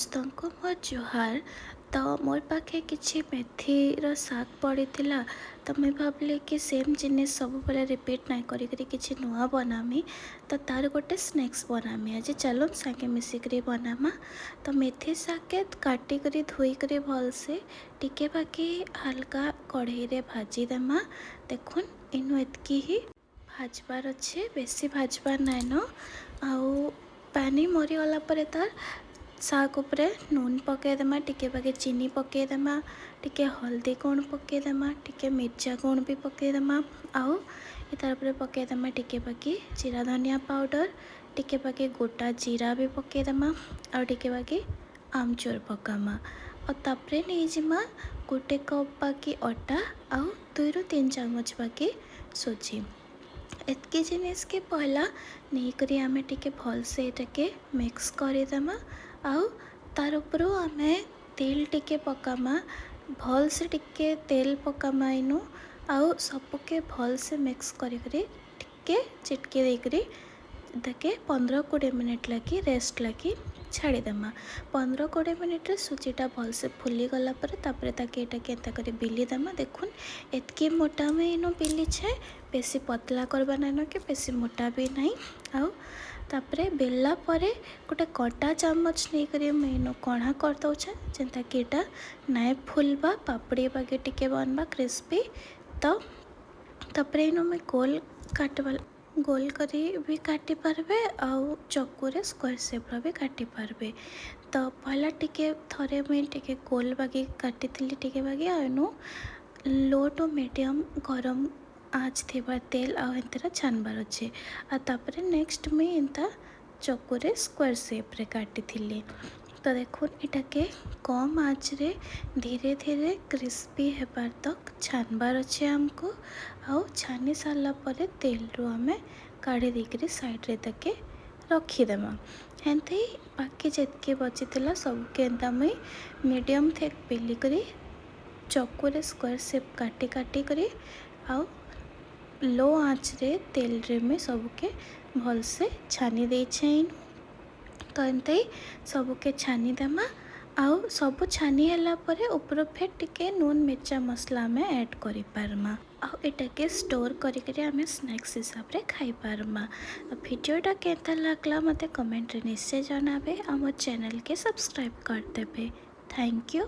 समस्तଙ୍କୁ ମୋ ଜୁହାର। ତ ମୋର ପାଖେ କିଛି ମେଥିର ଶାଗ ପଡ଼ିଥିଲା, ତ ମୁଇଁ ଭାବିଲି କି ସେମ୍ ଜିନିଷ ସବୁବେଳେ ରିପିଟ୍ ନାଇଁ କରିକିରି କିଛି ନୂଆ ବନାମି। ତ ତାର ଗୋଟେ ସ୍ନାକ୍ସ ବନାମି। ଆଜି ଚାଲୁନ୍ ସାଙ୍ଗେ ମିଶିକିରି ବନାମା। ତ ମେଥି ଶାଗକେ କାଟିକରି ଧୋଇକରି ଭଲସେ ଟିକେ ବାକି ହାଲକା କଢ଼େଇରେ ଭାଜିଦେମା। ଦେଖୁନ୍ ଇନୁ ଏତ୍କି ହି ଭାଜବାର୍ ଅଛେ, ବେଶୀ ଭାଜବାର୍ ନାଇଁନ। ଆଉ ପାନି ମରିଗଲା ପରେ ତାर ଶାଗ उपरे नून पकईदेमा, टिके बाकी चीनी पकईदेमा, टिके हल्दी गुण पकईदेमा, टिके मिर्चा गुण भी पकईदेमा। आउ तार उपरे पकईदेमा टिके बाकी जीरा धनिया पाउडर, टिके बाकी गोटा जीरा भी पकईदेमा, आउ टिके बाकी आमचूर पकामा। और तापरे नहीं जिमा गोटे कप बाकी अटा, आउ 2 ରୁ 3 चामच बाकी सुजी। एतकी जिनिस के पहला नहीं करी आमे टिके भल से एटाके मिक्स करीदेमा। आउ तार उपरू आमे तेल टिके पकामा, भल से टिके तेल पकामा इनु। आउ सबके भल से मिक्स करी टिके चिटके देकरी ताके 15-20 मिनट लगी रेस्ट लगी छाड़ीदेमा। 15-20 मिनट रे सुजीटा भल से फुली गला पर तापरे ताके एटा केंता करी बिली देमा। देखुन एतकी मोटा में इनो बिली छे, बेसी पतला करबा नाइनो कि बेसी मोटा भी नहीं। आउ तापरे बेलला परे गोटे कटा चामच नहीं करी इनो कणा कर दउछे, जेंता कि एटा नाइ फुलबा, पापड़ी बागे टिके बनबा क्रिस्पी। तो तापरे इनो में गोल करी भी काटी पारबे, आउ चक्कू स्क्वायर शेप भी काटी पारबे। तो पहला टिके थरे मुई टिके गोल बागी काटी थिली टिके बागी, आउ लो टू मीडियम गरम आँच थिबा तेल आउ एंतरा छानबार अच्छे। आ तापरे नेक्स्ट मुई एंता चक्कू स्क्वायर शेप रे काटी थिली। तो देखो इटाके कम आँच रे धीरे धीरे क्रिस्पी हेबार तक छानबार अच्छे आमको। आउ छानी सारा परे तेल रू आमे काढ़ी देकरी साइड रे ताके रखीदेमा। हेंते बाकी जितके बची थिला सबके एंता मुई मीडियम थिक बेली करी चक्कू स्क्वायर शेप काटी काटी करी आउ लो आँच रे तेल रे में सबके भल से छानी दे छेन। तो एंते सबके छानी देमा। आउ सब छानी हला परे ऊपर फेर टिके नून मिर्चा मसला में ऐड करि पारमा। आउ एटाके स्टोर करी आमे स्नैक्स हिसाब रे खाई पारमा। वीडियोटा केता लागला मते कमेंट रे निश्चय जनाबे। आम चैनल के सब्सक्राइब कर देबे। Thank you.